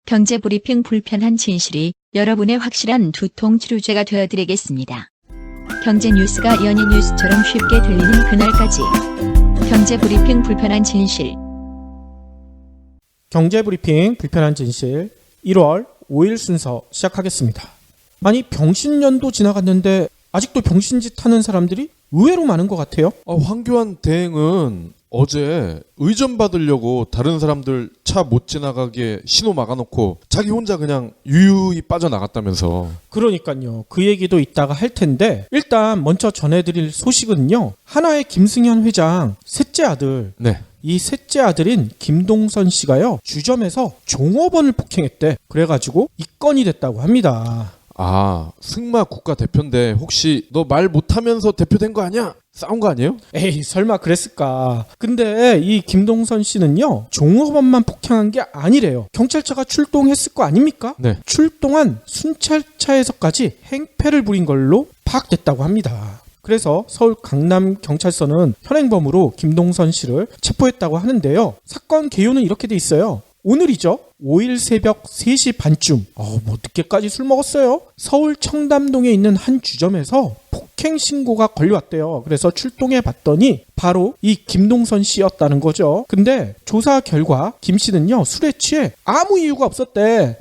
경제브리핑 불편한 진실이 여러분의 확실한 두통 치료제가 되어드리겠습니다. 경제 뉴스가 연예 뉴스처럼 쉽게 들리는 그날까지. 경제브리핑 불편한 진실. 경제브리핑 불편한 진실 1월 5일 순서 시작하겠습니다. 아니 병신년도 지나갔는데 아직도 병신짓 하는 사람들이 의외로 많은 것 같아요. 황교안 대행은 어제 의전 받으려고 다른 사람들 차 못 지나가게 신호 막아놓고 자기 혼자 그냥 유유히 빠져나갔다면서. 그러니까요. 그 얘기도 이따가 할 텐데 일단 먼저 전해드릴 소식은요. 하나의 김승현 회장 셋째 아들, 네. 이 셋째 아들인 김동선 씨가요. 주점에서 종업원을 폭행했대. 그래가지고 입건이 됐다고 합니다. 승마 국가대표인데 혹시 너 말 못하면서 대표된 거 아니야? 싸운 거 아니에요? 에이 설마 그랬을까. 근데 이 김동선 씨는요. 종업원만 폭행한 게 아니래요. 경찰차가 출동했을 거 아닙니까? 네. 출동한 순찰차에서까지 행패를 부린 걸로 파악됐다고 합니다. 그래서 서울 강남경찰서는 현행범으로 김동선 씨를 체포했다고 하는데요. 사건 개요는 이렇게 돼 있어요. 오늘이죠. 5일 새벽 3시 반쯤 늦게까지 술 먹었어요. 서울 청담동에 있는 한 주점에서 폭행 신고가 걸려왔대요. 그래서 출동해 봤더니 바로 이 김동선 씨였다는 거죠. 근데 조사 결과 김 씨는요. 술에 취해 아무 이유가 없었대.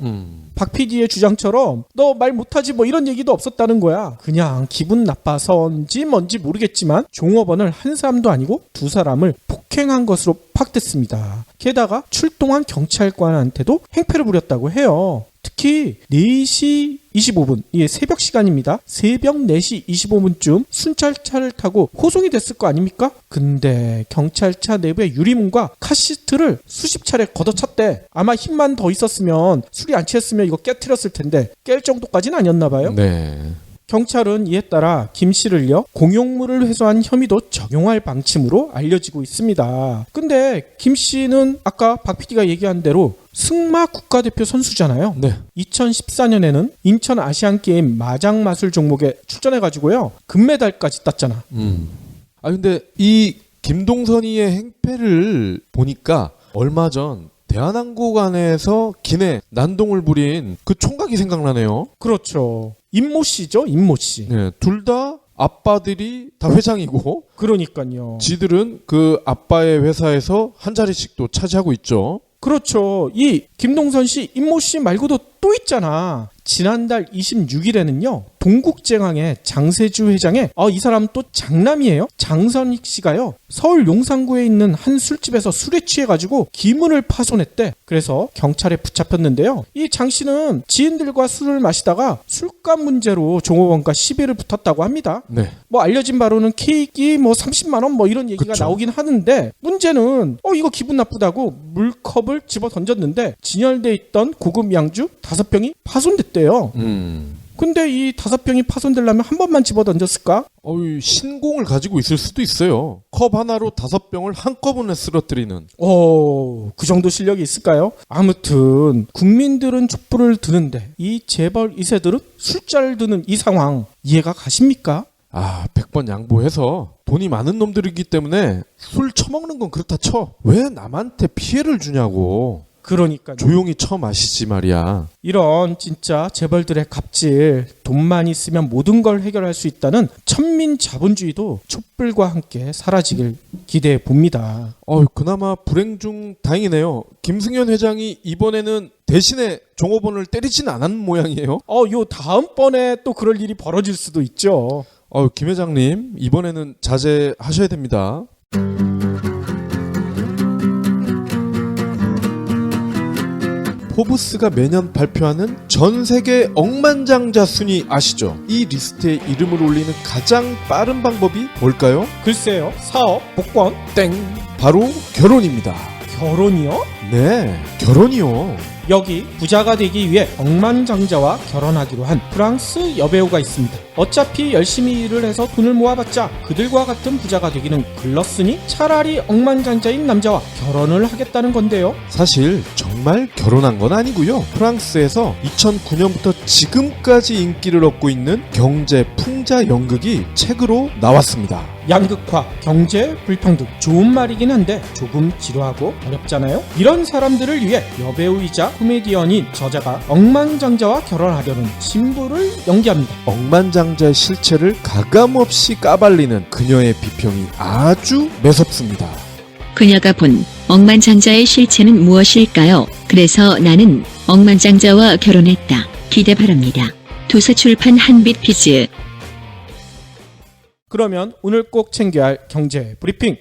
박 PD의 주장처럼 너 말 못하지 뭐 이런 얘기도 없었다는 거야. 그냥 기분 나빠서인지 뭔지 모르겠지만 종업원을 한 사람도 아니고 두 사람을 폭행한 것으로 파악됐습니다. 게다가 출동한 경찰관한테도 행패를 부렸다고 해요. 특히 4시 25분, 이게 새벽 시간입니다. 새벽 4시 25분쯤 순찰차를 타고 호송이 됐을 거 아닙니까? 근데 경찰차 내부의 유리문과 카시트를 수십 차례 걷어찼대. 아마 힘만 더 있었으면 술이 안 취했으면 이거 깨트렸을 텐데 깰 정도까지는 아니었나 봐요. 네. 경찰은 이에 따라 김 씨를요 공용물을 회수한 혐의도 적용할 방침으로 알려지고 있습니다. 근데 김 씨는 아까 박 PD가 얘기한 대로 승마 국가대표 선수잖아요. 네. 2014년에는 인천 아시안게임 마장마술 종목에 출전해가지고요 금메달까지 땄잖아. 근데 이 김동선이의 행패를 보니까 얼마 전 대한항공 안에서 기내 난동을 부린 그 총각이 생각나네요. 그렇죠. 임모 씨죠, 임모 씨. 네, 둘 다 아빠들이 다 회장이고, 그러니까요. 지들은 그 아빠의 회사에서 한 자리씩도 차지하고 있죠. 그렇죠. 이 김동선 씨, 임모 씨 말고도 또 있잖아. 지난달 26일에는요. 동국제강의 장세주 회장의 이 사람 또 장남이에요. 장선익 씨가요. 서울 용산구에 있는 한 술집에서 술에 취해가지고 기문을 파손했대. 그래서 경찰에 붙잡혔는데요. 이 장 씨는 지인들과 술을 마시다가 술값 문제로 종업원과 시비를 붙었다고 합니다. 네. 알려진 바로는 케이크 30만 원 이런 얘기가 그쵸. 나오긴 하는데 문제는 이거 기분 나쁘다고 물컵을 집어 던졌는데 진열돼 있던 고급 양주 5병이 파손됐대요. 근데 이 5병이 파손되려면 한 번만 집어 던졌을까? 신공을 가지고 있을 수도 있어요. 컵 하나로 5병을 한꺼번에 쓰러뜨리는. 그 정도 실력이 있을까요? 아무튼 국민들은 촛불을 드는데 이 재벌 2세들은 술자를 드는 이 상황 이해가 가십니까? 100번 양보해서 돈이 많은 놈들이기 때문에 술 처먹는 건 그렇다 쳐. 왜 남한테 피해를 주냐고. 그러니까요. 조용히 처마시지 말이야. 이런 진짜 재벌들의 갑질, 돈만 있으면 모든 걸 해결할 수 있다는 천민 자본주의도 촛불과 함께 사라지길 기대해 봅니다. 그나마 불행 중 다행이네요. 김승현 회장이 이번에는 대신에 종업원을 때리진 않은 모양이에요. 요 다음번에 또 그럴 일이 벌어질 수도 있죠. 김 회장님, 이번에는 자제하셔야 됩니다. 포브스가 매년 발표하는 전 세계 억만장자 순위 아시죠? 이 리스트에 이름을 올리는 가장 빠른 방법이 뭘까요? 글쎄요. 사업, 복권, 땡! 바로 결혼입니다. 결혼이요? 네, 결혼이요. 여기 부자가 되기 위해 억만장자와 결혼하기로 한 프랑스 여배우가 있습니다. 어차피 열심히 일을 해서 돈을 모아봤자 그들과 같은 부자가 되기는 글렀으니 차라리 억만장자인 남자와 결혼을 하겠다는 건데요. 사실 정말 결혼한 건 아니고요. 프랑스에서 2009년부터 지금까지 인기를 얻고 있는 경제 풍자 연극이 책으로 나왔습니다. 양극화, 경제 불평등 좋은 말이긴 한데 조금 지루하고 어렵잖아요. 이런 이런 사람들을 위해 여배우이자 코미디언인 저자가 억만장자와 결혼하려는 신부를 연기합니다. 억만장자의 실체를 가감없이 까발리는 그녀의 비평이 아주 매섭습니다. 그녀가 본 억만장자의 실체는 무엇일까요? 그래서 나는 억만장자와 결혼했다. 기대 바랍니다. 도서출판 한빛퀴즈. 그러면 오늘 꼭 챙겨야 할 경제 브리핑.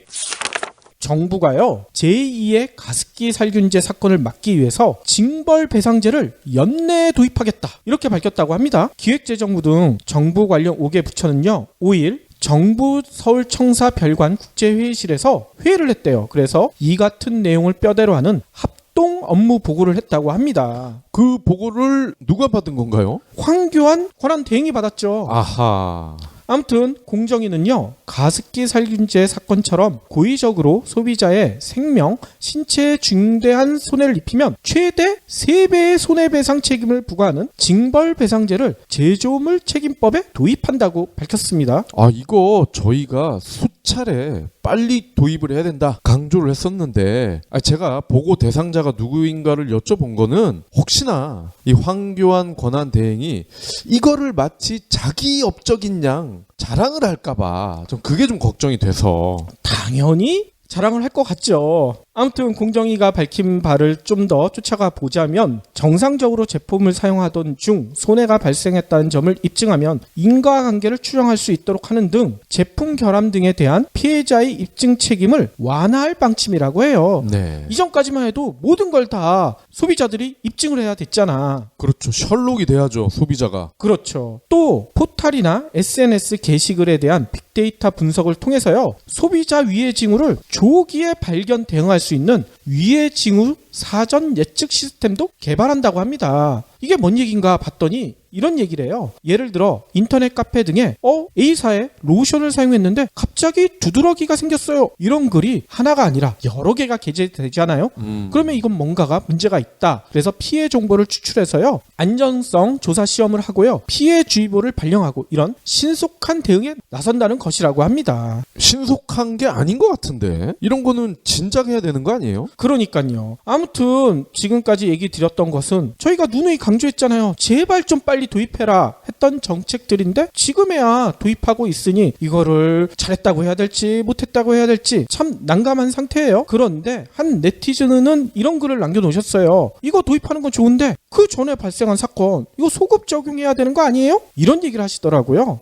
정부가요, 제2의 가습기 살균제 사건을 막기 위해서 징벌배상제를 연내에 도입하겠다, 이렇게 밝혔다고 합니다. 기획재정부 등 정부 관련 5개 부처는요, 5일 정부 서울청사 별관 국제회의실에서 회의를 했대요. 그래서 이 같은 내용을 뼈대로 하는 합동 업무 보고를 했다고 합니다. 그 보고를 누가 받은 건가요? 황교안 권한 대행이 받았죠. 아하. 아무튼 공정위는요, 가습기 살균제 사건처럼 고의적으로 소비자의 생명, 신체에 중대한 손해를 입히면 최대 3배의 손해배상 책임을 부과하는 징벌배상제를 제조물 책임법에 도입한다고 밝혔습니다. 아, 이거 저희가 수차례 빨리 도입을 해야 된다 강조를 했었는데, 제가 보고 대상자가 누구인가를 여쭤본 거는 혹시나 이 황교안 권한 대행이 이거를 마치 자기 업적인 양 자랑을 할까봐 좀 그게 좀 걱정이 돼서. 당연히 자랑을 할 것 같죠. 아무튼 공정위가 밝힌 바를 좀 더 쫓아가 보자면, 정상적으로 제품을 사용하던 중 손해가 발생했다는 점을 입증하면 인과관계를 추정할 수 있도록 하는 등 제품 결함 등에 대한 피해자의 입증 책임을 완화할 방침이라고 해요. 네. 이전까지만 해도 모든 걸 다 소비자들이 입증을 해야 됐잖아. 그렇죠. 셜록이 돼야죠, 소비자가. 그렇죠. 또 포탈이나 SNS 게시글에 대한 빅데이터 분석을 통해서요, 소비자 위해 징후를 조기에 발견 대응할 수 있는 위해 징후 사전 예측 시스템도 개발한다고 합니다. 이게 뭔 얘기인가 봤더니 이런 얘기를 해요. 예를 들어 인터넷 카페 등에 A사의 로션을 사용했는데 갑자기 두드러기가 생겼어요, 이런 글이 하나가 아니라 여러 개가 게재되잖아요. 그러면 이건 뭔가가 문제가 있다. 그래서 피해 정보를 추출해서요, 안전성 조사 시험을 하고요, 피해 주의보를 발령하고 이런 신속한 대응에 나선다는 것이라고 합니다. 신속한 게 아닌 것 같은데, 이런 거는 진작 해야 되는 거 아니에요? 그러니까요. 아무튼 지금까지 얘기 드렸던 것은 저희가 누누이 강조했잖아요. 제발 좀 빨리 도입해라 했던 정책들인데, 지금에야 도입하고 있으니 이거를 잘했다고 해야 될지 못했다고 해야 될지 참 난감한 상태예요. 그런데 한 네티즌은 이런 글을 남겨놓으셨어요. 이거 도입하는 건 좋은데 그 전에 발생한 사건 이거 소급 적용해야 되는 거 아니에요? 이런 얘기를 하시더라고요.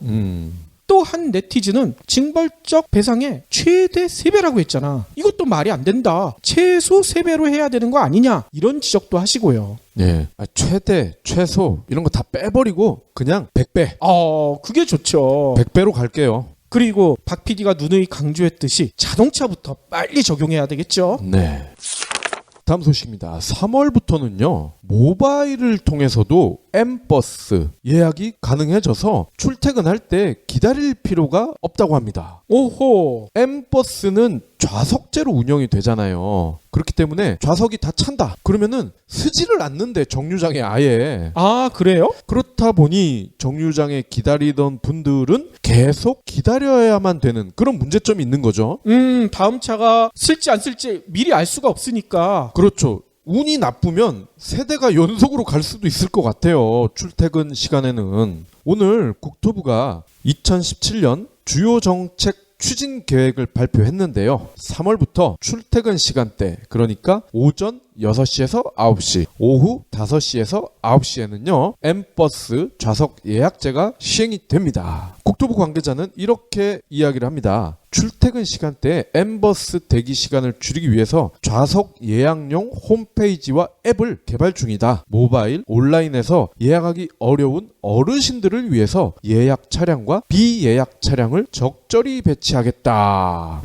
또 한 네티즌은 징벌적 배상의 최대 3배라고 했잖아. 이것도 말이 안 된다. 최소 3배로 해야 되는 거 아니냐, 이런 지적도 하시고요. 네. 최대, 최소 이런 거 다 빼버리고 그냥 100배. 그게 좋죠. 100배로 갈게요. 그리고 박 PD가 누누이 강조했듯이 자동차부터 빨리 적용해야 되겠죠. 네. 다음 소식입니다. 3월부터는요, 모바일을 통해서도 M버스 예약이 가능해져서 출퇴근할 때 기다릴 필요가 없다고 합니다. 오호. M버스는 좌석제로 운영이 되잖아요. 그렇기 때문에 좌석이 다 찬다 그러면은 서지를 않는데, 정류장에 아예. 아, 그래요? 그렇다 보니 정류장에 기다리던 분들은 계속 기다려야만 되는 그런 문제점이 있는 거죠. 다음 차가 쓸지 안 쓸지 미리 알 수가 없으니까. 그렇죠. 운이 나쁘면 세대가 연속으로 갈 수도 있을 것 같아요, 출퇴근 시간에는. 오늘 국토부가 2017년 주요 정책 추진 계획을 발표했는데요. 3월부터 출퇴근 시간대, 그러니까 오전 6시에서 9시, 오후 5시에서 9시에는요, M버스 좌석 예약제가 시행이 됩니다. 국토부 관계자는 이렇게 이야기를 합니다. 출퇴근 시간대에 M버스 대기 시간을 줄이기 위해서 좌석 예약용 홈페이지와 앱을 개발 중이다. 모바일, 온라인에서 예약하기 어려운 어르신들을 위해서 예약 차량과 비예약 차량을 적절히 배치하겠다.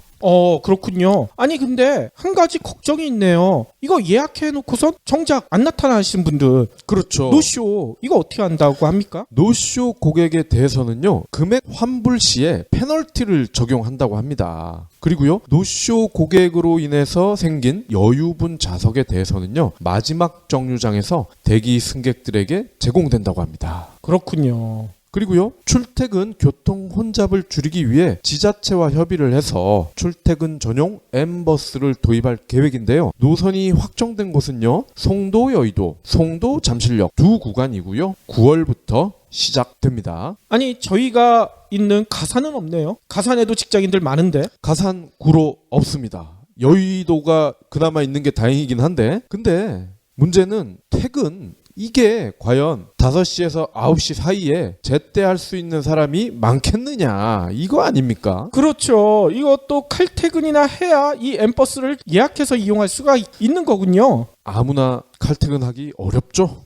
그렇군요. 아니 근데 한 가지 걱정이 있네요. 이거 예약해놓고선 정작 안 나타나시는 분들, 그렇죠. 노쇼, 이거 어떻게 한다고 합니까? 노쇼 고객에 대해서는요, 금액 환불 시에 페널티를 적용한다고 합니다. 그리고요, 노쇼 고객으로 인해서 생긴 여유분 좌석에 대해서는요, 마지막 정류장에서 대기 승객들에게 제공된다고 합니다. 그렇군요. 그리고요, 출퇴근 교통 혼잡을 줄이기 위해 지자체와 협의를 해서 출퇴근 전용 M버스를 도입할 계획인데요. 노선이 확정된 곳은요, 송도 여의도, 송도 잠실역 두 구간이고요. 9월부터 시작됩니다. 아니, 저희가 있는 가산은 없네요. 가산에도 직장인들 많은데. 가산 구로 없습니다. 여의도가 그나마 있는 게 다행이긴 한데, 근데 문제는 퇴근, 이게 과연 5시에서 9시 사이에 제때 할 수 있는 사람이 많겠느냐, 이거 아닙니까? 그렇죠. 이것도 칼퇴근이나 해야 이 M버스를 예약해서 이용할 수가 있는 거군요. 아무나 칼퇴근하기 어렵죠?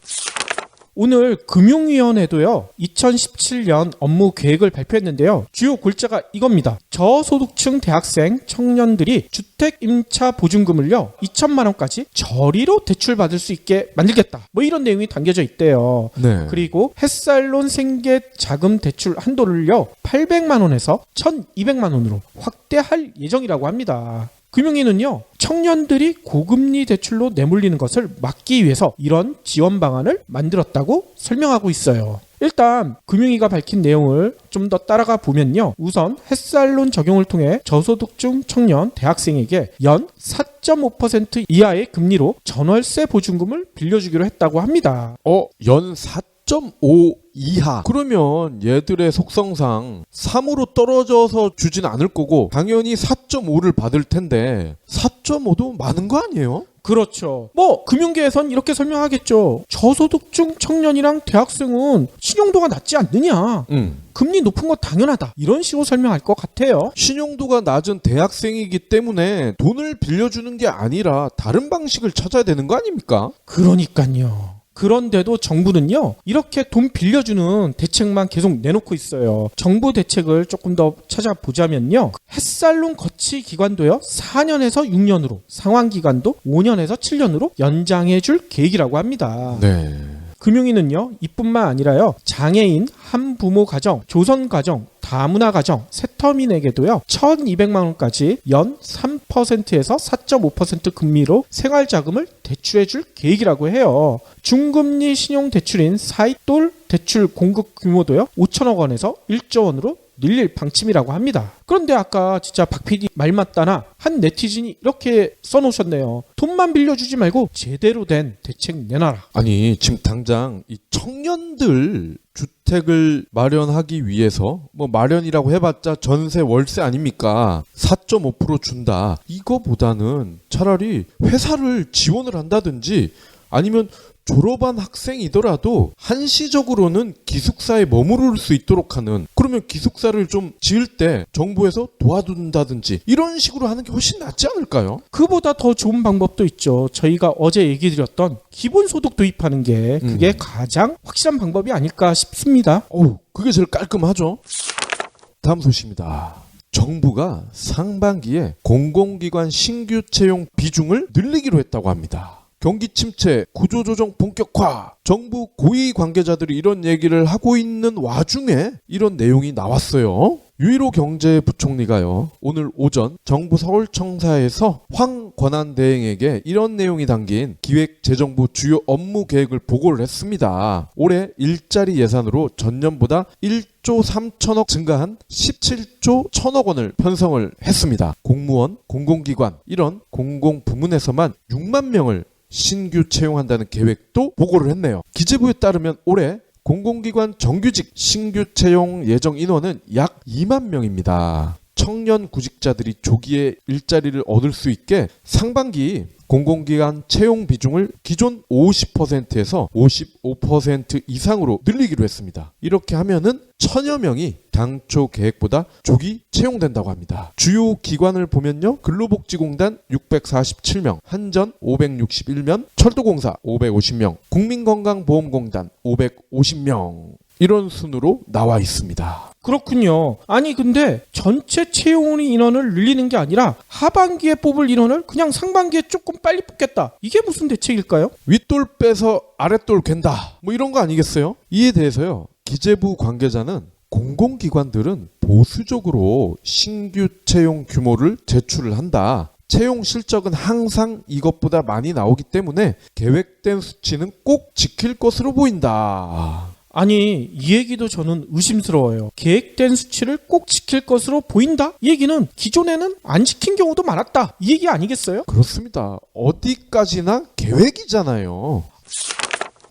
오늘 금융위원회도요, 2017년 업무 계획을 발표했는데요. 주요 골자가 이겁니다. 저소득층 대학생 청년들이 주택 임차 보증금을요, 2천만 원까지 저리로 대출받을 수 있게 만들겠다. 뭐 이런 내용이 담겨져 있대요. 네. 그리고 햇살론 생계 자금 대출 한도를요, 800만 원에서 1,200만 원으로 확대할 예정이라고 합니다. 금융위는요, 청년들이 고금리 대출로 내몰리는 것을 막기 위해서 이런 지원 방안을 만들었다고 설명하고 있어요. 일단 금융위가 밝힌 내용을 좀 더 따라가 보면요, 우선 햇살론 적용을 통해 저소득층 청년 대학생에게 연 4.5% 이하의 금리로 전월세 보증금을 빌려주기로 했다고 합니다. 연 4.5 이하. 그러면 얘들의 속성상 3으로 떨어져서 주진 않을 거고 당연히 4.5를 받을 텐데 4.5도 많은 거 아니에요? 그렇죠. 뭐 금융계에선 이렇게 설명하겠죠. 저소득층 청년이랑 대학생은 신용도가 낮지 않느냐. 금리 높은 거 당연하다. 이런 식으로 설명할 것 같아요. 신용도가 낮은 대학생이기 때문에 돈을 빌려주는 게 아니라 다른 방식을 찾아야 되는 거 아닙니까? 그러니까요. 그런데도 정부는요, 이렇게 돈 빌려주는 대책만 계속 내놓고 있어요. 정부 대책을 조금 더 찾아보자면요, 햇살론 거치 기간도요 4년에서 6년으로, 상환 기간도 5년에서 7년으로 연장해 줄 계획이라고 합니다. 네. 금융위는요, 이뿐만 아니라요, 장애인, 한부모 가정, 조선 가정, 다문화 가정, 세터민에게도요 1,200만 원까지 연 3%에서 4.5% 금리로 생활자금을 대출해 줄 계획이라고 해요. 중금리 신용대출인 사이돌 대출 공급 규모도요 5천억 원에서 1조 원으로 늘릴 방침이라고 합니다. 그런데 아까 진짜 박 PD 말 맞다나 한 네티즌이 이렇게 써놓으셨네요. 돈만 빌려주지 말고 제대로 된 대책 내놔라. 아니, 지금 당장 이 청년들 주택을 마련하기 위해서 뭐 마련이라고 해봤자 전세 월세 아닙니까? 4.5% 준다. 이거보다는 차라리 회사를 지원을 한다든지 아니면 졸업한 학생이더라도 한시적으로는 기숙사에 머무를 수 있도록 하는, 그러면 기숙사를 좀 지을 때 정부에서 도와준다든지 이런 식으로 하는 게 훨씬 낫지 않을까요? 그보다 더 좋은 방법도 있죠. 저희가 어제 얘기 드렸던 기본소득 도입하는 게 그게 가장 확실한 방법이 아닐까 싶습니다. 그게 제일 깔끔하죠. 다음 소식입니다. 정부가 상반기에 공공기관 신규 채용 비중을 늘리기로 했다고 합니다. 경기 침체, 구조조정 본격화. 정부 고위 관계자들이 이런 얘기를 하고 있는 와중에 이런 내용이 나왔어요. 유일호 경제부총리가요, 오늘 오전 정부 서울청사에서 황 권한대행에게 이런 내용이 담긴 기획재정부 주요 업무 계획을 보고를 했습니다. 올해 일자리 예산으로 전년보다 1조 3천억 증가한 17조 1천억 원을 편성을 했습니다. 공무원, 공공기관 이런 공공부문에서만 6만 명을 신규 채용한다는 계획도 보고를 했네요. 기재부에 따르면 올해 공공기관 정규직 신규 채용 예정 인원은 약 2만 명입니다. 청년 구직자들이 조기에 일자리를 얻을 수 있게 상반기 공공기관 채용 비중을 기존 50%에서 55% 이상으로 늘리기로 했습니다. 이렇게 하면은 1,000여 명이 당초 계획보다 조기 채용된다고 합니다. 주요 기관을 보면요, 근로복지공단 647명, 한전 561명, 철도공사 550명, 국민건강보험공단 550명, 이런 순으로 나와 있습니다. 그렇군요. 아니 근데 전체 채용 인원을 늘리는 게 아니라 하반기에 뽑을 인원을 그냥 상반기에 조금 빨리 뽑겠다. 이게 무슨 대책일까요? 윗돌 빼서 아랫돌 갠다. 뭐 이런 거 아니겠어요? 이에 대해서요, 기재부 관계자는 공공기관들은 보수적으로 신규 채용 규모를 제출을 한다. 채용 실적은 항상 이것보다 많이 나오기 때문에 계획된 수치는 꼭 지킬 것으로 보인다. 아니 이 얘기도 저는 의심스러워요. 계획된 수치를 꼭 지킬 것으로 보인다? 이 얘기는 기존에는 안 지킨 경우도 많았다. 이 얘기 아니겠어요? 그렇습니다. 어디까지나 계획이잖아요.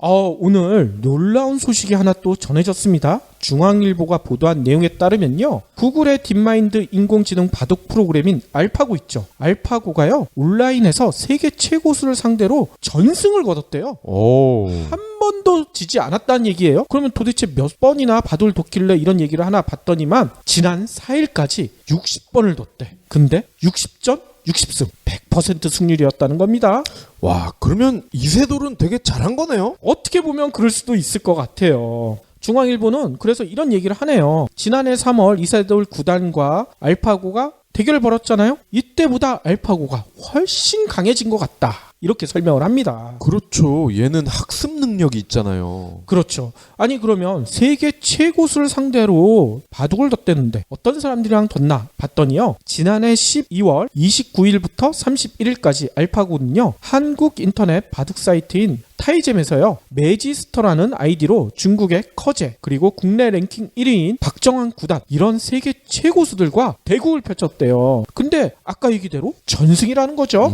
오늘 놀라운 소식이 하나 또 전해졌습니다. 중앙일보가 보도한 내용에 따르면요. 구글의 딥마인드 인공지능 바둑 프로그램인 알파고 있죠. 알파고가요. 온라인에서 세계 최고수를 상대로 전승을 거뒀대요. 오. 한 번도 지지 않았다는 얘기예요. 그러면 도대체 몇 번이나 바둑을 뒀길래 이런 얘기를 하나 봤더니만 지난 4일까지 60번을 뒀대. 근데 60전 60승 100% 승률이었다는 겁니다. 와, 그러면 이세돌은 되게 잘한 거네요? 어떻게 보면 그럴 수도 있을 것 같아요. 중앙일보는 그래서 이런 얘기를 하네요. 지난해 3월 이세돌 구단과 알파고가 대결을 벌였잖아요. 이때보다 알파고가 훨씬 강해진 것 같다. 이렇게 설명을 합니다. 그렇죠. 얘는 학습 능력이 있잖아요. 그렇죠. 아니 그러면 세계 최고수를 상대로 바둑을 뒀대는데 어떤 사람들이랑 뒀나 봤더니요. 지난해 12월 29일부터 31일까지 알파고는요. 한국 인터넷 바둑 사이트인 타이잼에서요. 매지스터라는 아이디로 중국의 커제 그리고 국내 랭킹 1위인 박정환 구단 이런 세계 최고수들과 대국을 펼쳤대요. 근데 아까 얘기대로 전승이라는 거죠.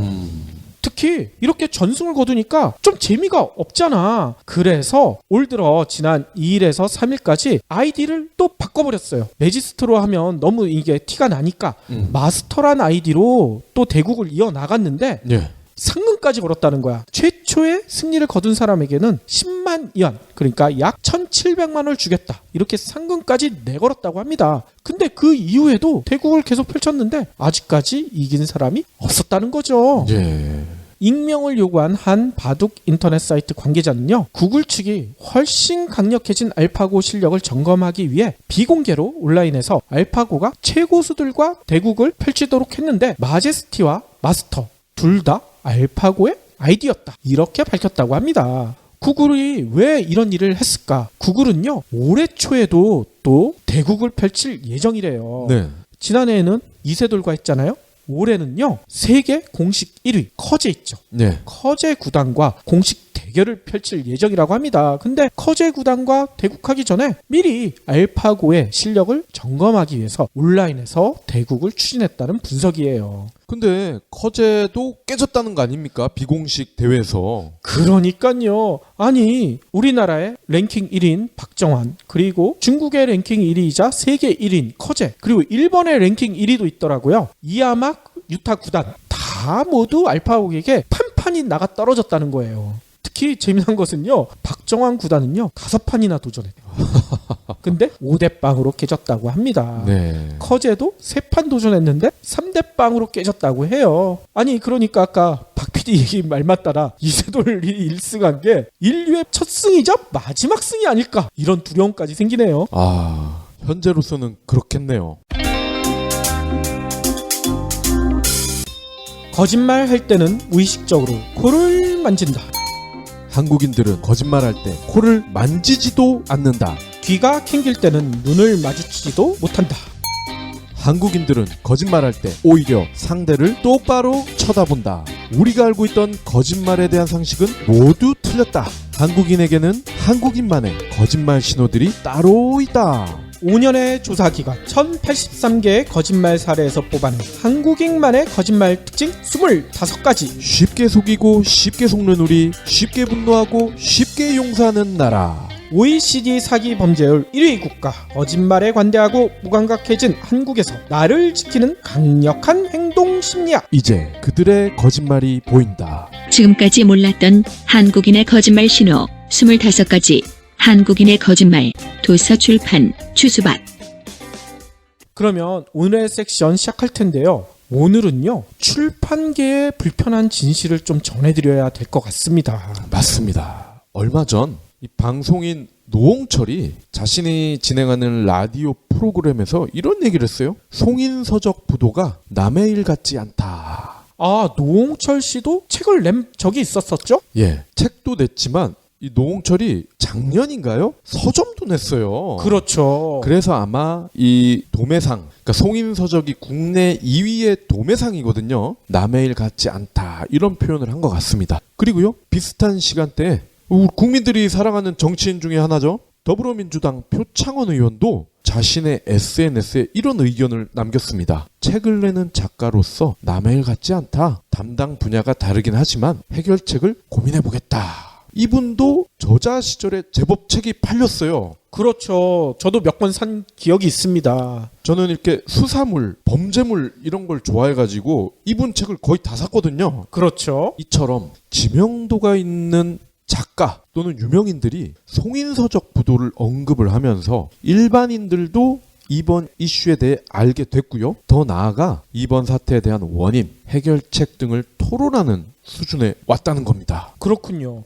특히 이렇게 전승을 거두니까 좀 재미가 없잖아. 그래서 올 들어 지난 2일에서 3일까지 아이디를 또 바꿔버렸어요. 매지스트로 하면 너무 이게 티가 나니까 마스터란 아이디로 또 대국을 이어나갔는데 예. 상금까지 걸었다는 거야. 최초의 승리를 거둔 사람에게는 10만 위안, 그러니까 약 1,700만 원을 주겠다. 이렇게 상금까지 내걸었다고 합니다. 근데 그 이후에도 대국을 계속 펼쳤는데 아직까지 이긴 사람이 없었다는 거죠. 예. 익명을 요구한 한 바둑 인터넷 사이트 관계자는요. 구글 측이 훨씬 강력해진 알파고 실력을 점검하기 위해 비공개로 온라인에서 알파고가 최고수들과 대국을 펼치도록 했는데 마제스티와 마스터 둘 다 알파고의 아이디였다. 이렇게 밝혔다고 합니다. 구글이 왜 이런 일을 했을까? 구글은요. 올해 초에도 또 대국을 펼칠 예정이래요. 네. 지난해에는 이세돌과 했잖아요. 올해는요. 세계 공식 1위 커제 있죠. 네. 커제 구단과 공식 대결을 펼칠 예정이라고 합니다. 근데 커제 구단과 대국하기 전에 미리 알파고의 실력을 점검하기 위해서 온라인에서 대국을 추진했다는 분석이에요. 근데 커제도 깨졌다는 거 아닙니까? 비공식 대회에서. 그러니까요. 아니 우리나라의 랭킹 1위인 박정환 그리고 중국의 랭킹 1위이자 세계 1위인 커제 그리고 일본의 랭킹 1위도 있더라고요. 이아막 유타 구단 다 모두 알파고에게 판판이 나가 떨어졌다는 거예요. 특히 재미난 것은요. 박정환 구단은요. 5판이나 도전했대요. 근데 5대0으로 깨졌다고 합니다. 네. 커제도 3판 도전했는데 3대0으로 깨졌다고 해요. 아니 그러니까 아까 박 PD 얘기 말 맞따라 이세돌이 1승한 게 인류의 첫 승이자 마지막 승이 아닐까 이런 두려움까지 생기네요. 아, 현재로서는 그렇겠네요. 거짓말 할 때는 무의식적으로 코를 만진다. 한국인들은 거짓말할 때 코를 만지지도 않는다. 귀가 캥길 때는 눈을 마주치지도 못한다. 한국인들은 거짓말할 때 오히려 상대를 똑바로 쳐다본다. 우리가 알고 있던 거짓말에 대한 상식은 모두 틀렸다. 한국인에게는 한국인만의 거짓말 신호들이 따로 있다. 5년의 조사 기간 1083개의 거짓말 사례에서 뽑아낸 한국인만의 거짓말 특징 25가지. 쉽게 속이고 쉽게 속는 우리, 쉽게 분노하고 쉽게 용서하는 나라. OECD 사기 범죄율 1위 국가, 거짓말에 관대하고 무감각해진 한국에서 나를 지키는 강력한 행동 심리학. 이제 그들의 거짓말이 보인다. 지금까지 몰랐던 한국인의 거짓말 신호 25가지. 한국인의 거짓말. 도서 출판 추수밭. 그러면 오늘의 섹션 시작할 텐데요. 오늘은요. 출판계의 불편한 진실을 좀 전해드려야 될 것 같습니다. 맞습니다. 얼마 전 이 방송인 노홍철이 자신이 진행하는 라디오 프로그램에서 이런 얘기를 했어요. 송인서적 부도가 남의 일 같지 않다. 아, 노홍철 씨도 책을 낸 적이 있었었죠? 예, 책도 냈지만 이 노홍철이 작년인가요? 서점도 냈어요. 그렇죠. 그래서 아마 이 도매상, 그러니까 송인서적이 국내 2위의 도매상이거든요. 남의 일 같지 않다 이런 표현을 한 것 같습니다. 그리고요 비슷한 시간대에 국민들이 사랑하는 정치인 중에 하나죠. 더불어민주당 표창원 의원도 자신의 SNS에 이런 의견을 남겼습니다. 책을 내는 작가로서 남의 일 같지 않다. 담당 분야가 다르긴 하지만 해결책을 고민해보겠다. 이분도 저자 시절에 제법 책이 팔렸어요. 그렇죠. 저도 몇 권 산 기억이 있습니다. 저는 이렇게 수사물, 범죄물 이런 걸 좋아해가지고 이분 책을 거의 다 샀거든요. 그렇죠. 이처럼 지명도가 있는 작가 또는 유명인들이 송인서적 부도를 언급을 하면서 일반인들도 이번 이슈에 대해 알게 됐고요. 더 나아가 이번 사태에 대한 원인, 해결책 등을 토론하는 수준에 왔다는 겁니다. 그렇군요.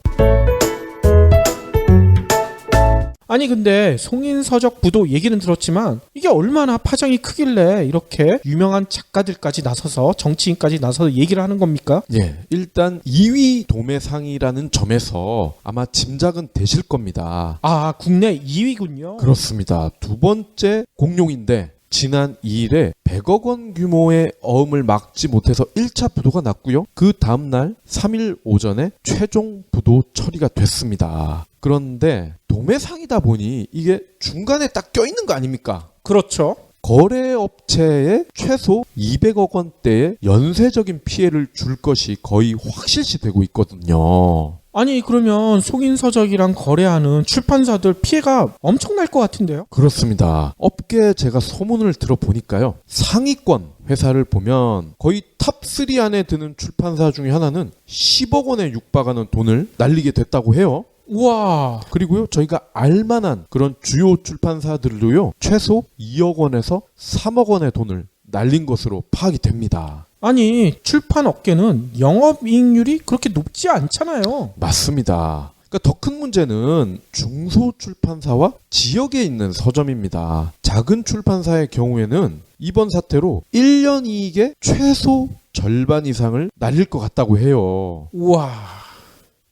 아니 근데 송인서적 부도 얘기는 들었지만 이게 얼마나 파장이 크길래 이렇게 유명한 작가들까지 나서서 정치인까지 나서서 얘기를 하는 겁니까? 예, 일단 2위 도매상이라는 점에서 아마 짐작은 되실 겁니다. 아, 국내 2위군요. 그렇습니다. 두 번째 공룡인데 지난 2일에 100억 원 규모의 어음을 막지 못해서 1차 부도가 났고요. 그 다음날 3일 오전에 최종 부도 처리가 됐습니다. 그런데 도매상이다 보니 이게 중간에 딱 껴있는 거 아닙니까? 그렇죠. 거래업체에 최소 200억 원대의 연쇄적인 피해를 줄 것이 거의 확실시되고 있거든요. 아니 그러면 송인서적이랑 거래하는 출판사들 피해가 엄청날 것 같은데요? 그렇습니다. 업계에 제가 소문을 들어보니까요. 상위권 회사를 보면 거의 탑3 안에 드는 출판사 중에 하나는 10억 원에 육박하는 돈을 날리게 됐다고 해요. 우와. 그리고요, 저희가 알만한 그런 주요 출판사들도요, 최소 2억 원에서 3억 원의 돈을 날린 것으로 파악이 됩니다. 아니 출판 업계는 영업이익률이 그렇게 높지 않잖아요. 맞습니다. 그러니까 더 큰 문제는 중소출판사와 지역에 있는 서점입니다. 작은 출판사의 경우에는 이번 사태로 1년 이익의 최소 절반 이상을 날릴 것 같다고 해요. 우와.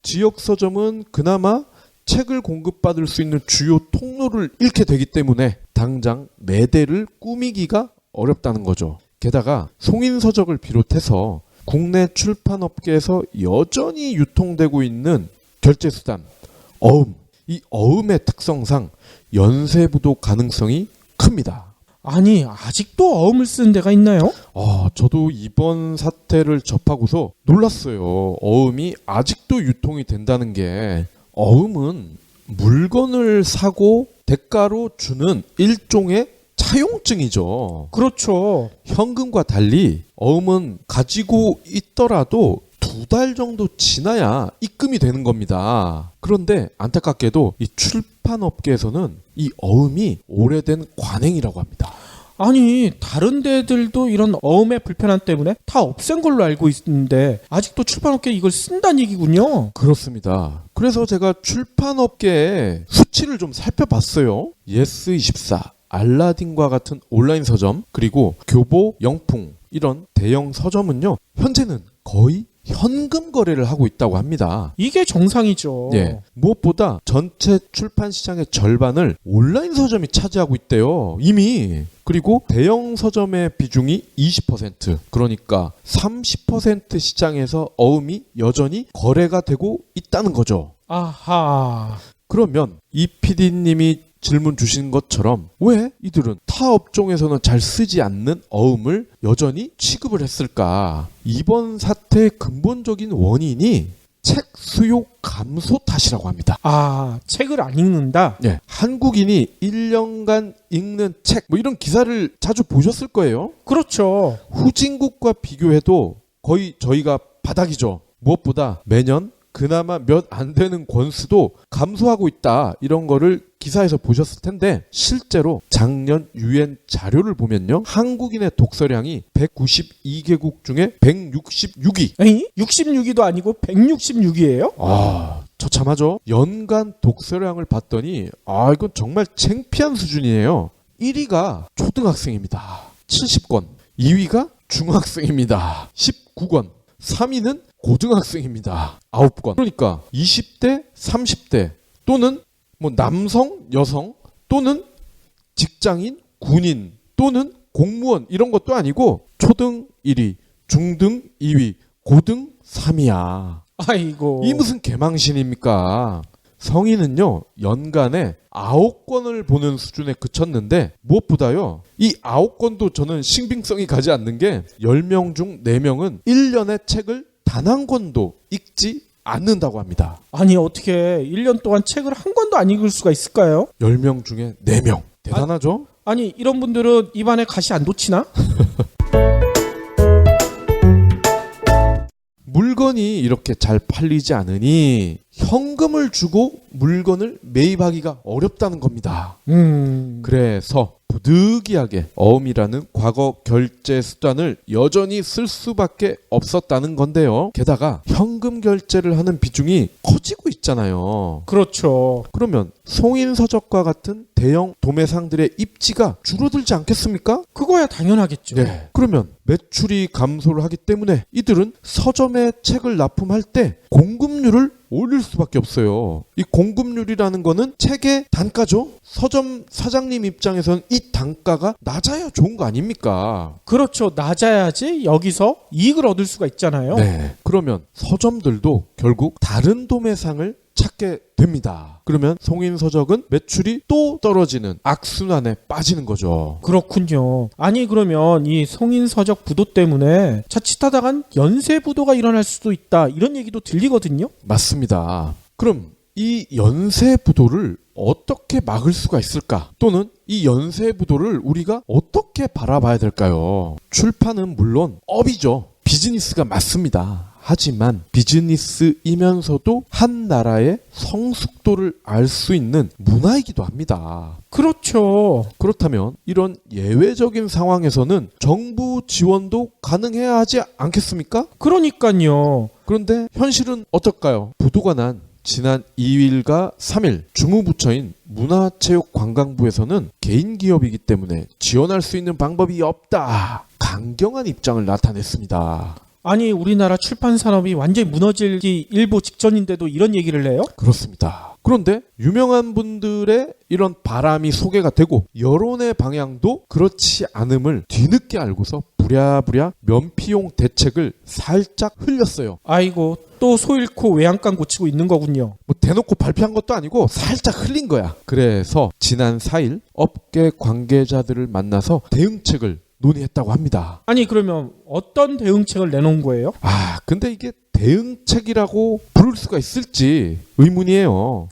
지역 서점은 그나마 책을 공급받을 수 있는 주요 통로를 잃게 되기 때문에 당장 매대를 꾸미기가 어렵다는 거죠. 게다가 송인서적을 비롯해서 국내 출판업계에서 여전히 유통되고 있는 결제수단, 어음. 이 어음의 특성상 연쇄부도 가능성이 큽니다. 아니 아직도 어음을 쓰는 데가 있나요? 저도 이번 사태를 접하고서 놀랐어요. 어음이 아직도 유통이 된다는 게. 어음은 물건을 사고 대가로 주는 일종의 차용증이죠. 그렇죠. 현금과 달리 어음은 가지고 있더라도 2달 정도 지나야 입금이 되는 겁니다. 그런데 안타깝게도 이 출판업계에서는 이 어음이 오래된 관행이라고 합니다. 아니 다른 데들도 이런 어음의 불편함 때문에 다 없앤 걸로 알고 있는데 아직도 출판업계에 이걸 쓴다는 얘기군요. 그렇습니다. 그래서 제가 출판업계의 수치를 좀 살펴봤어요. 예스24, 알라딘과 같은 온라인 서점, 그리고 교보, 영풍 이런 대형 서점은요, 현재는 거의 현금 거래를 하고 있다고 합니다. 이게 정상이죠. 예. 무엇보다 전체 출판 시장의 절반을 온라인 서점이 차지하고 있대요. 이미. 그리고 대형 서점의 비중이 20%, 그러니까 30% 시장에서 어음이 여전히 거래가 되고 있다는 거죠. 아하. 그러면 이 PD님이 질문 주신 것처럼 왜 이들은 타 업종에서는 잘 쓰지 않는 어음을 여전히 취급을 했을까? 이번 사태의 근본적인 원인이 책 수요 감소 탓이라고 합니다. 책을 안 읽는다? 네, 한국인이 1년간 읽는 책, 이런 기사를 자주 보셨을 거예요. 그렇죠. 후진국과 비교해도 거의 저희가 바닥이죠. 무엇보다 매년 그나마 몇 안 되는 권수도 감소하고 있다, 이런 거를 기사에서 보셨을 텐데, 실제로 작년 유엔 자료를 보면요, 한국인의 독서량이 192개국 중에 166위. 에이? 66위도 아니고 166위예요? 처참하죠. 연간 독서량을 봤더니 이건 정말 창피한 수준이에요. 1위가 초등학생입니다. 70권. 2위가 중학생입니다. 19권. 3위는 고등학생입니다. 9권. 그러니까 20대, 30대 또는 남성, 여성 또는 직장인, 군인 또는 공무원 이런 것도 아니고 초등 1위, 중등 2위, 고등 3위야. 아이고. 이 무슨 개망신입니까? 성인은요 연간에 9권을 보는 수준에 그쳤는데 무엇보다요 이 9권도 저는 신빙성이 가지 않는 게 10명 중 4명은 1년에 책을 단 한 권도 읽지 않는다고 합니다. 아니 어떻게 1년 동안 책을 한 권도 안 읽을 수가 있을까요? 10명 중에 4명. 대단하죠? 아니 이런 분들은 입안에 가시 안 돋치나? 물건이 이렇게 잘 팔리지 않으니 현금을 주고 물건을 매입하기가 어렵다는 겁니다. 그래서 부득이하게 어음이라는 과거 결제 수단을 여전히 쓸 수밖에 없었다는 건데요. 게다가 현금 결제를 하는 비중이 커지고 있잖아요. 그렇죠. 그러면 송인서적과 같은 대형 도매상들의 입지가 줄어들지 않겠습니까? 그거야 당연하겠죠. 네. 그러면 매출이 감소를 하기 때문에 이들은 서점에 책을 납품할 때 공급률을 올릴 수밖에 없어요. 이 공급률이라는 거는 책의 단가죠. 서점 사장님 입장에서는 이 단가가 낮아야 좋은 거 아닙니까? 그렇죠. 낮아야지 여기서 이익을 얻을 수가 있잖아요. 네. 그러면 서점들도 결국 다른 도매상을 찾게 됩니다. 그러면 송인서적은 매출이 또 떨어지는 악순환에 빠지는 거죠. 그렇군요. 아니 그러면 이 송인서적 부도 때문에 자칫하다간 연쇄 부도가 일어날 수도 있다 이런 얘기도 들리거든요. 맞습니다. 그럼 이 연쇄 부도를 어떻게 막을 수가 있을까? 또는 이 연쇄 부도를 우리가 어떻게 바라봐야 될까요? 출판은 물론 업이죠. 비즈니스가 맞습니다. 하지만 비즈니스이면서도 한 나라의 성숙도를 알 수 있는 문화이기도 합니다. 그렇죠. 그렇다면 이런 예외적인 상황에서는 정부 지원도 가능해야 하지 않겠습니까? 그러니까요. 그런데 현실은 어떨까요? 부도가 난 지난 2일과 3일 주무부처인 문화체육관광부에서는 개인 기업이기 때문에 지원할 수 있는 방법이 없다. 강경한 입장을 나타냈습니다. 아니 우리나라 출판 산업이 완전히 무너지기 일보 직전인데도 이런 얘기를 해요? 그렇습니다. 그런데 유명한 분들의 이런 바람이 소개가 되고 여론의 방향도 그렇지 않음을 뒤늦게 알고서 부랴부랴 면피용 대책을 살짝 흘렸어요. 아이고 또 소 잃고 외양간 고치고 있는 거군요. 뭐 대놓고 발표한 것도 아니고 살짝 흘린 거야. 그래서 지난 4일 업계 관계자들을 만나서 대응책을 논의했다고 합니다. 아니 그러면 어떤 대응책을 내놓은 거예요? 근데 이게 대응책이라고 부를 수가 있을지 의문이에요.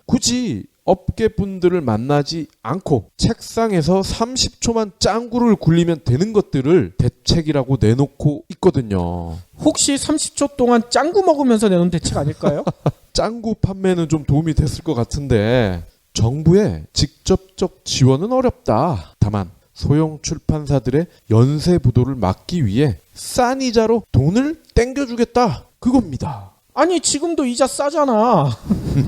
굳이 업계분들을 만나지 않고 책상에서 30초만 짱구를 굴리면 되는 것들을 대책이라고 내놓고 있거든요. 혹시 30초 동안 짱구 먹으면서 내놓은 대책 아닐까요? 짱구 판매는 좀 도움이 됐을 것 같은데 정부의 직접적 지원은 어렵다. 다만 소형 출판사들의 연쇄 부도를 막기 위해 싼 이자로 돈을 땡겨주겠다. 그겁니다. 아니 지금도 이자 싸잖아.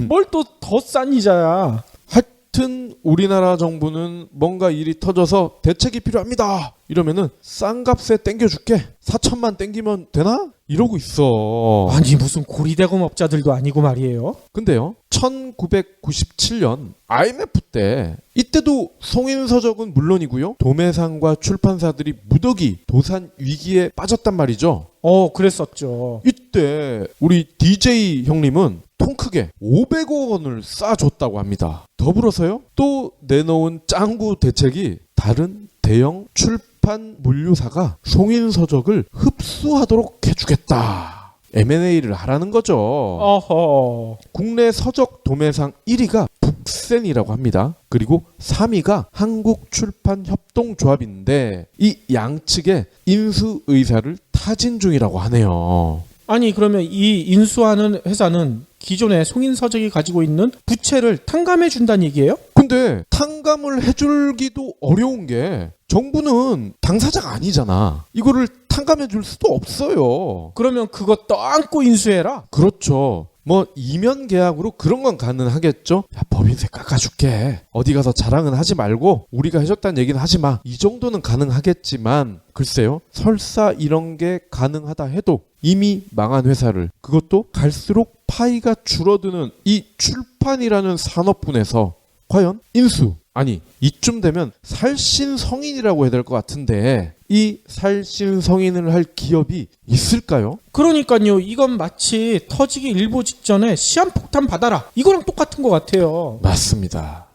뭘 또 더 싼 이자야. 하여튼 우리나라 정부는 뭔가 일이 터져서 대책이 필요합니다. 이러면은 싼 값에 땡겨줄게. 4천만 땡기면 되나? 이러고 있어. 아니 무슨 고리대금업자들도 아니고 말이에요. 근데요 1997년 IMF 때 이때도 송인서적은 물론이고요 도매상과 출판사들이 무더기 도산 위기에 빠졌단 말이죠. 그랬었죠. 이때 우리 DJ 형님은 통 크게 500억 원을 쏴줬다고 합니다. 더불어서요 또 내놓은 짱구 대책이 다른 대형 출판 물류사가 송인서적을 흡수하도록 해주겠다. M&A를 하라는 거죠. 어허. 국내 서적 도매상 1위가 북센이라고 합니다. 그리고 3위가 한국출판협동조합인데 이 양측의 인수 의사를 타진 중이라고 하네요. 아니 그러면 이 인수하는 회사는 기존에 송인서적이 가지고 있는 부채를 탕감해 준다는 얘기예요? 근데 탕감을 해줄기도 어려운 게 정부는 당사자가 아니잖아. 이거를 탕감해 줄 수도 없어요. 그러면 그거 떠안고 인수해라. 그렇죠. 뭐 이면 계약으로 그런 건 가능하겠죠. 야, 법인세 깎아줄게. 어디 가서 자랑은 하지 말고 우리가 해줬다는 얘기는 하지 마. 이 정도는 가능하겠지만 글쎄요. 설사 이런 게 가능하다 해도 이미 망한 회사를 그것도 갈수록 파이가 줄어드는 이 출판이라는 산업군에서 과연 인수 아니, 이쯤 되면 살신성인이라고 해야 될 것 같은데 이 살신성인을 할 기업이 있을까요? 그러니까요. 이건 마치 터지기 일보 직전에 시한폭탄 받아라. 이거랑 똑같은 것 같아요. 맞습니다.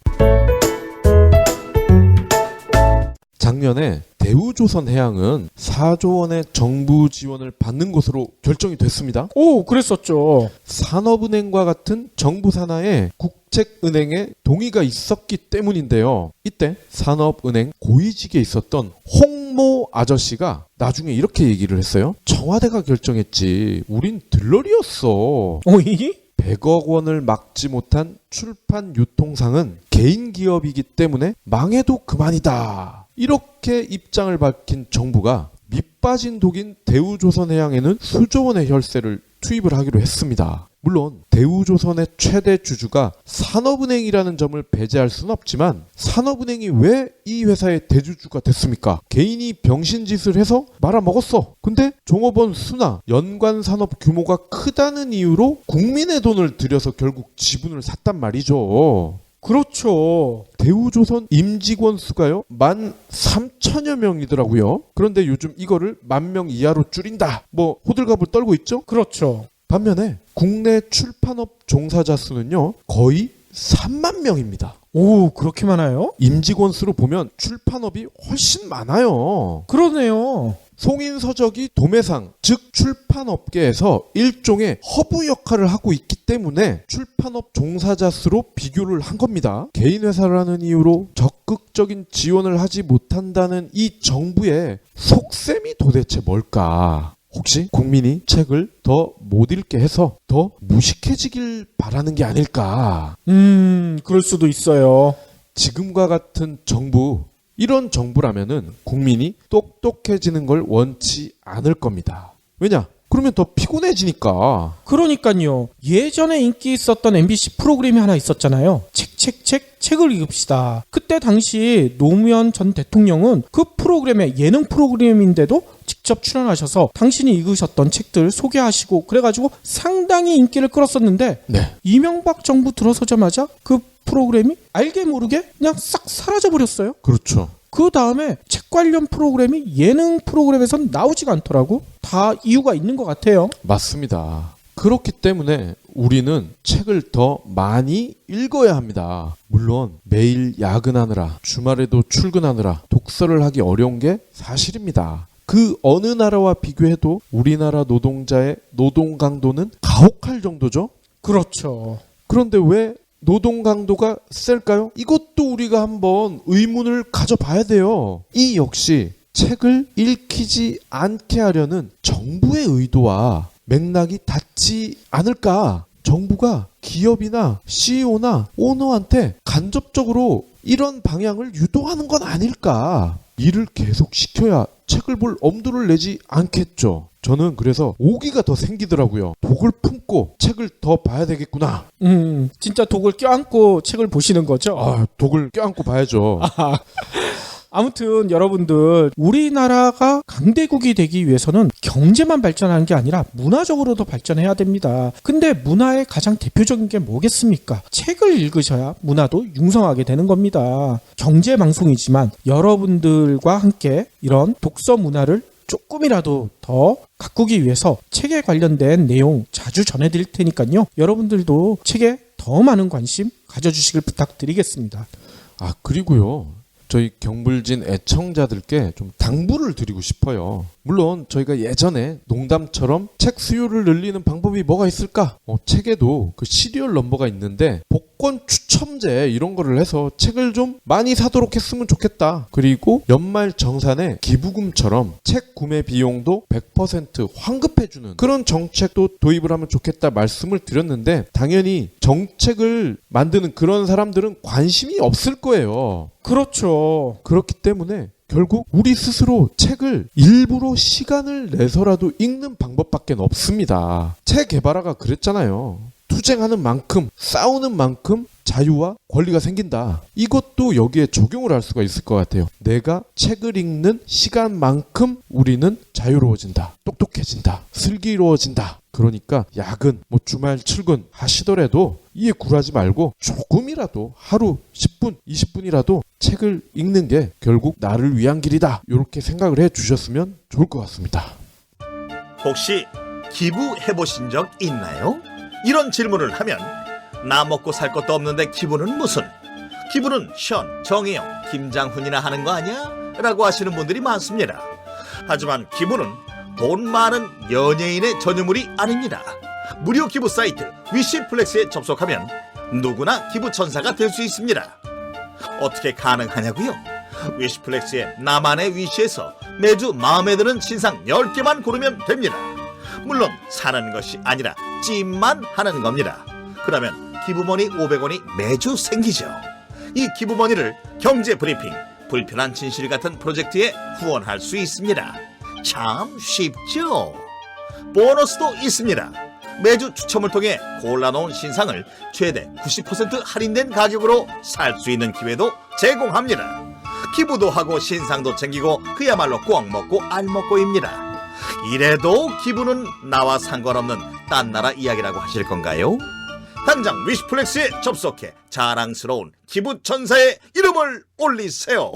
작년에 대우조선해양은 4조 원의 정부 지원을 받는 것으로 결정이 됐습니다. 오, 그랬었죠. 산업은행과 같은 정부 산하에 국책은행의 동의가 있었기 때문인데요. 이때 산업은행 고위직에 있었던 홍모 아저씨가 나중에 이렇게 얘기를 했어요. 청와대가 결정했지. 우린 들러리였어. 이? 100억 원을 막지 못한 출판 유통상은 개인 기업이기 때문에 망해도 그만이다. 이렇게 입장을 밝힌 정부가 밑빠진 독인 대우조선해양에는 수조 원의 혈세를 투입을 하기로 했습니다. 물론 대우조선의 최대 주주가 산업은행이라는 점을 배제할 순 없지만 산업은행이 왜 이 회사의 대주주가 됐습니까? 개인이 병신짓을 해서 말아먹었어. 근데 종업원 수나 연관 산업 규모가 크다는 이유로 국민의 돈을 들여서 결국 지분을 샀단 말이죠. 그렇죠. 대우조선 임직원 수가요 13,000여 명이더라고요. 그런데 요즘 이거를 10,000명 이하로 줄인다. 뭐 호들갑을 떨고 있죠. 그렇죠. 반면에 국내 출판업 종사자 수는요 거의 3만 명입니다. 오, 그렇게 많아요? 임직원 수로 보면 출판업이 훨씬 많아요. 그러네요. 송인서적이 도매상, 즉 출판업계에서 일종의 허브 역할을 하고 있기 때문에 출판업 종사자 수로 비교를 한 겁니다. 개인 회사라는 이유로 적극적인 지원을 하지 못한다는 이 정부의 속셈이 도대체 뭘까? 혹시 국민이 책을 더 못 읽게 해서 더 무식해지길 바라는 게 아닐까? 그럴 수도 있어요. 지금과 같은 정부, 이런 정부라면은 국민이 똑똑해지는 걸 원치 않을 겁니다. 왜냐? 그러면 더 피곤해지니까. 그러니까요. 예전에 인기 있었던 MBC 프로그램이 하나 있었잖아요. 책을 읽읍시다. 그때 당시 노무현 전 대통령은 그 프로그램에 예능 프로그램인데도 직접 출연하셔서 당신이 읽으셨던 책들 소개하시고 그래가지고 상당히 인기를 끌었었는데 네. 이명박 정부 들어서자마자 그 프로그램이 알게 모르게 그냥 싹 사라져버렸어요. 그렇죠. 그 다음에 책 관련 프로그램이 예능 프로그램에선 나오지가 않더라고. 다 이유가 있는 것 같아요. 맞습니다. 그렇기 때문에 우리는 책을 더 많이 읽어야 합니다. 물론 매일 야근하느라 주말에도 출근하느라 독서를 하기 어려운 게 사실입니다. 그 어느 나라와 비교해도 우리나라 노동자의 노동 강도는 가혹할 정도죠. 그렇죠. 그런데 왜 노동 강도가 셀까요? 이것도 우리가 한번 의문을 가져봐야 돼요. 이 역시 책을 읽히지 않게 하려는 정부의 의도와 맥락이 닿지 않을까? 정부가 기업이나 CEO나 오너한테 간접적으로 이런 방향을 유도하는 건 아닐까? 일을 계속 시켜야 책을 볼 엄두를 내지 않겠죠. 저는 그래서 오기가 더 생기더라고요. 독을 품고 책을 더 봐야 되겠구나. 진짜 독을 껴안고 책을 보시는 거죠? 독을 껴안고 봐야죠. 아무튼 여러분들 우리나라가 강대국이 되기 위해서는 경제만 발전하는 게 아니라 문화적으로도 발전해야 됩니다. 근데 문화의 가장 대표적인 게 뭐겠습니까? 책을 읽으셔야 문화도 융성하게 되는 겁니다. 경제 방송이지만 여러분들과 함께 이런 독서 문화를 조금이라도 더 가꾸기 위해서 책에 관련된 내용 자주 전해드릴 테니까요. 여러분들도 책에 더 많은 관심 가져주시길 부탁드리겠습니다. 그리고요. 저희 경불진 애청자들께 좀 당부를 드리고 싶어요. 물론 저희가 예전에 농담처럼 책 수요를 늘리는 방법이 뭐가 있을까? 책에도 그 시리얼 넘버가 있는데 복권 추첨제 이런 거를 해서 책을 좀 많이 사도록 했으면 좋겠다. 그리고 연말 정산에 기부금처럼 책 구매 비용도 100% 환급해주는 그런 정책도 도입을 하면 좋겠다 말씀을 드렸는데 당연히 정책을 만드는 그런 사람들은 관심이 없을 거예요. 그렇죠. 그렇기 때문에 결국 우리 스스로 책을 일부러 시간을 내서라도 읽는 방법밖에 없습니다. 책 개발화가 그랬잖아요. 투쟁하는 만큼 싸우는 만큼 자유와 권리가 생긴다. 이것도 여기에 적용을 할 수가 있을 것 같아요. 내가 책을 읽는 시간만큼 우리는 자유로워진다. 똑똑해진다. 슬기로워진다. 그러니까 야근, 주말 출근 하시더라도 이에 굴하지 말고 조금이라도 하루 10분, 20분이라도 책을 읽는 게 결국 나를 위한 길이다. 이렇게 생각을 해 주셨으면 좋을 것 같습니다. 혹시 기부해보신 적 있나요? 이런 질문을 하면 나 먹고 살 것도 없는데 기부는 무슨? 기부는 션, 정혜영, 김장훈이나 하는 거 아니야? 라고 하시는 분들이 많습니다. 하지만 기부는 돈 많은 연예인의 전유물이 아닙니다. 무료 기부 사이트 위시플렉스에 접속하면 누구나 기부천사가 될 수 있습니다. 어떻게 가능하냐고요? 위시플렉스의 나만의 위시에서 매주 마음에 드는 신상 10개만 고르면 됩니다. 물론 사는 것이 아니라 찜만 하는 겁니다. 그러면 기부머니 500원이 매주 생기죠. 이 기부머니를 경제브리핑, 불편한 진실 같은 프로젝트에 후원할 수 있습니다. 참 쉽죠? 보너스도 있습니다. 매주 추첨을 통해 골라놓은 신상을 최대 90% 할인된 가격으로 살 수 있는 기회도 제공합니다. 기부도 하고 신상도 챙기고 그야말로 꽉 먹고 알 먹고입니다. 이래도 기부는 나와 상관없는 딴 나라 이야기라고 하실 건가요? 당장 위시플렉스에 접속해 자랑스러운 기부천사의 이름을 올리세요.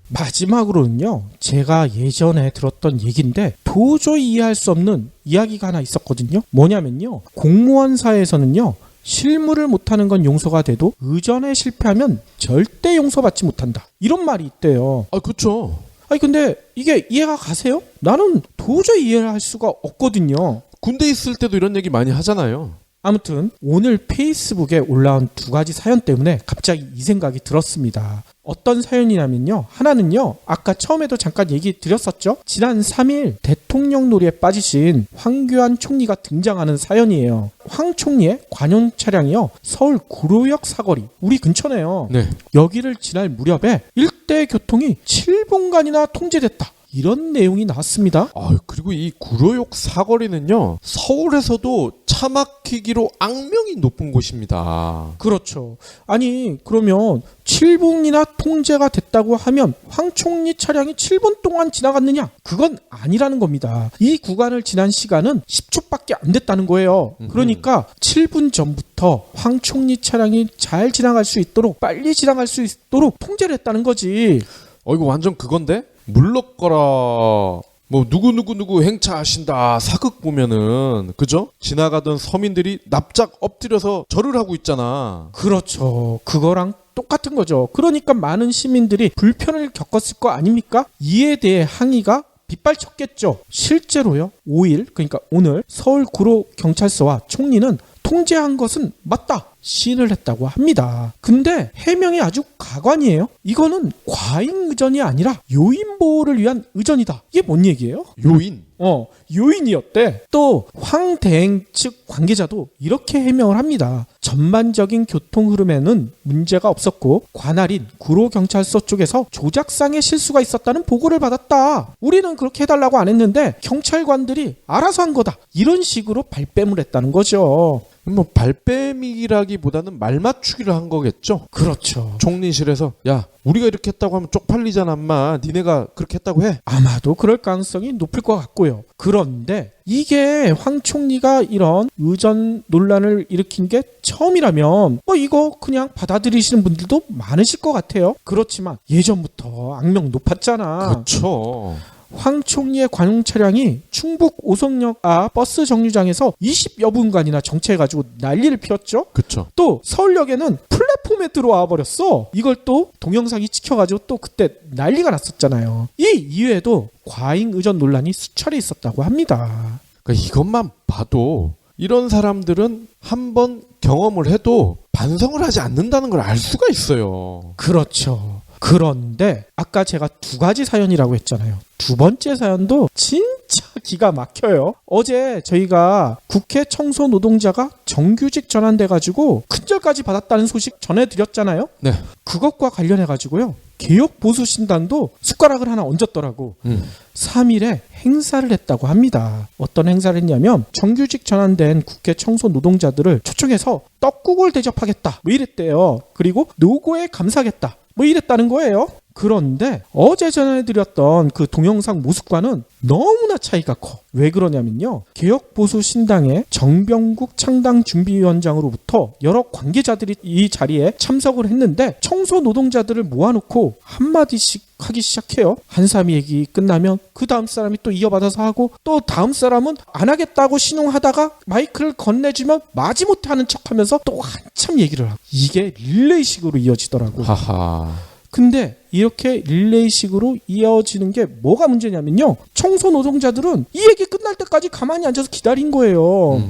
마지막으로는요, 제가 예전에 들었던 얘기인데 도저히 이해할 수 없는 이야기가 하나 있었거든요. 뭐냐면요, 공무원사에서는요, 실무를 못하는 건 용서가 돼도 의전에 실패하면 절대 용서받지 못한다, 이런 말이 있대요. 그렇죠. 아니 근데 이게 이해가 가세요? 나는 도저히 이해를 할 수가 없거든요. 군대 있을 때도 이런 얘기 많이 하잖아요. 아무튼 오늘 페이스북에 올라온 2가지 사연 때문에 갑자기 이 생각이 들었습니다. 어떤 사연이냐면요, 하나는요, 아까 처음에도 잠깐 얘기 드렸었죠. 지난 3일 대통령 놀이에 빠지신 황교안 총리가 등장하는 사연이에요. 황 총리의 관용 차량이요, 서울 구로역 사거리, 우리 근처네요. 네. 여기를 지날 무렵에 일대 교통이 7분간이나 통제됐다, 이런 내용이 나왔습니다. 그리고 이 구로역 사거리는요, 서울에서도 차 막히기로 악명이 높은 곳입니다. 그렇죠. 아니 그러면 7분이나 통제가 됐다고 하면 황 총리 차량이 7분 동안 지나갔느냐? 그건 아니라는 겁니다. 이 구간을 지난 시간은 10초밖에 안 됐다는 거예요. 그러니까 7분 전부터 황 총리 차량이 잘 지나갈 수 있도록, 빨리 지나갈 수 있도록 통제를 했다는 거지. 이거 완전 그건데? 물러거라, 누구 행차하신다 사극 보면은, 그죠? 지나가던 서민들이 납작 엎드려서 절을 하고 있잖아. 그렇죠. 그거랑 똑같은 거죠. 그러니까 많은 시민들이 불편을 겪었을 거 아닙니까? 이에 대해 항의가 빗발쳤겠죠. 실제로요, 5일, 그러니까 오늘 서울 구로 경찰서와 총리는 통제한 것은 맞다, 시인을 했다고 합니다. 근데 해명이 아주 가관이에요. 이거는 과잉 의전이 아니라 요인 보호를 위한 의전이다. 이게 뭔 얘기예요? 요인? 요인이었대. 또 황대행 측 관계자도 이렇게 해명을 합니다. 전반적인 교통 흐름에는 문제가 없었고 관할인 구로경찰서 쪽에서 조작상의 실수가 있었다는 보고를 받았다. 우리는 그렇게 해달라고 안 했는데 경찰관들이 알아서 한 거다, 이런 식으로 발뺌을 했다는 거죠. 발뺌이라기보다는 말맞추기를 한 거겠죠? 그렇죠. 총리실에서 야, 우리가 이렇게 했다고 하면 쪽팔리잖아, 엄마. 니네가 그렇게 했다고 해? 아마도 그럴 가능성이 높을 것 같고요. 그런데 이게 황 총리가 이런 의전 논란을 일으킨 게 처음이라면 이거 그냥 받아들이시는 분들도 많으실 것 같아요. 그렇지만 예전부터 악명 높았잖아. 그렇죠. 황 총리의 관용 차량이 충북 오송역 버스 정류장에서 20여 분간이나 정체해가지고 난리를 피웠죠. 그렇죠. 또 서울역에는 플랫폼에 들어와 버렸어. 이걸 또 동영상이 찍혀가지고 또 그때 난리가 났었잖아요. 이 이외에도 과잉 의전 논란이 수차례 있었다고 합니다. 그러니까 이것만 봐도 이런 사람들은 한번 경험을 해도 반성을 하지 않는다는 걸 알 수가 있어요. 그렇죠. 그런데 아까 제가 2가지 사연이라고 했잖아요. 2번째 사연도 진짜 기가 막혀요. 어제 저희가 국회 청소 노동자가 정규직 전환돼가지고 큰절까지 받았다는 소식 전해드렸잖아요. 네. 그것과 관련해가지고요, 개혁보수신당도 숟가락을 하나 얹었더라고. 3일에 행사를 했다고 합니다. 어떤 행사를 했냐면 정규직 전환된 국회 청소 노동자들을 초청해서 떡국을 대접하겠다 뭐 이랬대요. 그리고 노고에 감사하겠다 뭐 이랬다는 거예요. 그런데 어제 전해드렸던 그 동영상 모습과는 너무나 차이가 커. 왜 그러냐면요. 개혁보수신당의 정병국 창당준비위원장으로부터 여러 관계자들이 이 자리에 참석을 했는데 청소 노동자들을 모아놓고 한마디씩 하기 시작해요. 한 사람이 얘기 끝나면 그 다음 사람이 또 이어받아서 하고 또 다음 사람은 안 하겠다고 신용하다가 마이크를 건네주면 마지못해 하는 척하면서 또 한참 얘기를 하고 이게 릴레이식으로 이어지더라고. 하하. 근데 이렇게 릴레이식으로 이어지는 게 뭐가 문제냐면요. 청소 노동자들은 이 얘기 끝날 때까지 가만히 앉아서 기다린 거예요.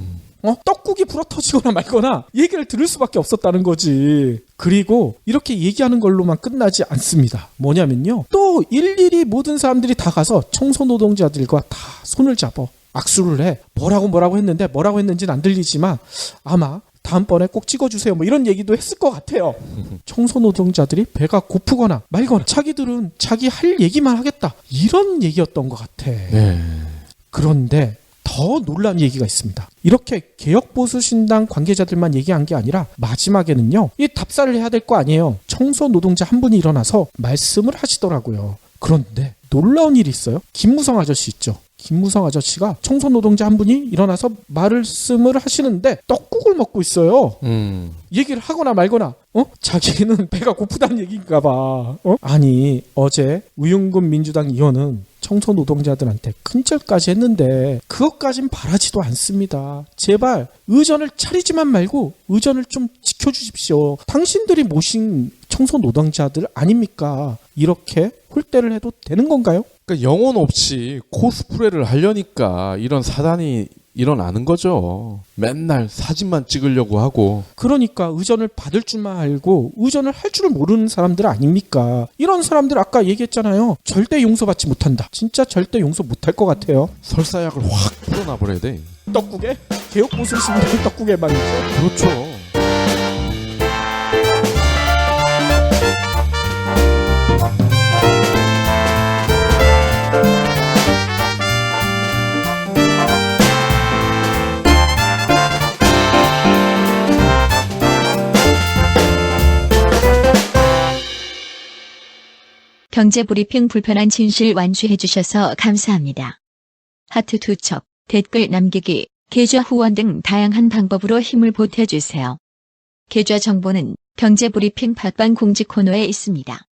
떡국이 불어터지거나 말거나 얘기를 들을 수밖에 없었다는 거지. 그리고 이렇게 얘기하는 걸로만 끝나지 않습니다. 뭐냐면요. 또 일일이 모든 사람들이 다 가서 청소 노동자들과 다 손을 잡아 악수를 해. 뭐라고 했는데 뭐라고 했는지는 안 들리지만 아마 다음번에 꼭 찍어주세요. 뭐 이런 얘기도 했을 것 같아요. 청소 노동자들이 배가 고프거나 말거나 자기들은 자기 할 얘기만 하겠다. 이런 얘기였던 것 같아. 네. 그런데 더 놀라운 얘기가 있습니다. 이렇게 개혁보수신당 관계자들만 얘기한 게 아니라 마지막에는요. 이 답사를 해야 될 거 아니에요. 청소 노동자 한 분이 일어나서 말씀을 하시더라고요. 그런데 놀라운 일이 있어요. 김무성 아저씨 있죠. 김무성 아저씨가 청소 노동자 한 분이 일어나서 말씀을 하시는데 떡국을 먹고 있어요. 얘기를 하거나 말거나 자기는 배가 고프다는 얘기인가 봐. 아니 어제 우윤근 민주당 의원은 청소 노동자들한테 큰절까지 했는데 그것까진 바라지도 않습니다. 제발 의전을 차리지만 말고 의전을 좀 지켜주십시오. 당신들이 모신 청소 노동자들 아닙니까? 이렇게 홀대를 해도 되는 건가요? 그러니까 영혼 없이 코스프레를 하려니까 이런 사단이 일어나는 거죠. 맨날 사진만 찍으려고 하고. 그러니까 의전을 받을 줄만 알고 의전을 할 줄을 모르는 사람들 아닙니까? 이런 사람들 아까 얘기했잖아요. 절대 용서받지 못한다. 진짜 절대 용서 못할 것 같아요. 설사약을 확 풀어놔버려야 돼. 떡국에? 개혁보수신당 떡국에 말이죠. 그렇죠. 경제브리핑 불편한 진실 완수해 주셔서 감사합니다. 하트 투척, 댓글 남기기, 계좌 후원 등 다양한 방법으로 힘을 보태주세요. 계좌 정보는 경제브리핑 팟빵 공지 코너에 있습니다.